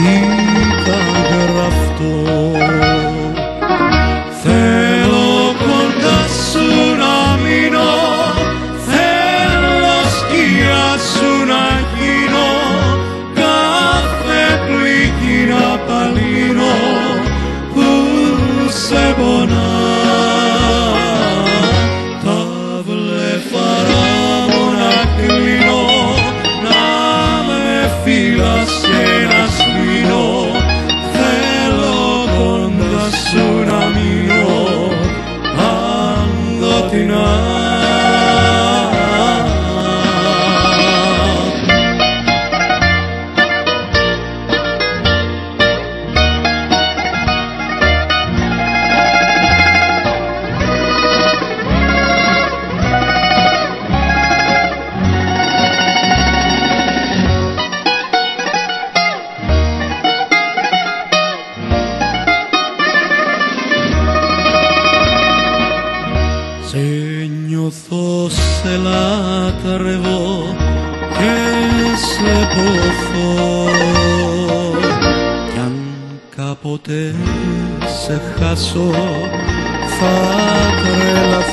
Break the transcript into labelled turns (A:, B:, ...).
A: ήταν γραφτό. Θέλω κοντά σου να μείνω, θέλω σκιά σου να γίνω, κάθε πληγή να παλύνω που σε πονά. Τα βλέφαρα μου να κλείνω, να με φυλάς και να σβήνω, θέλω κοντά σου να μείνω παντοτινά. Σε νιώθω, σε λατρεύω και σε ποθώ, κι αν κάποτε σε χάσω θα τρελαθώ.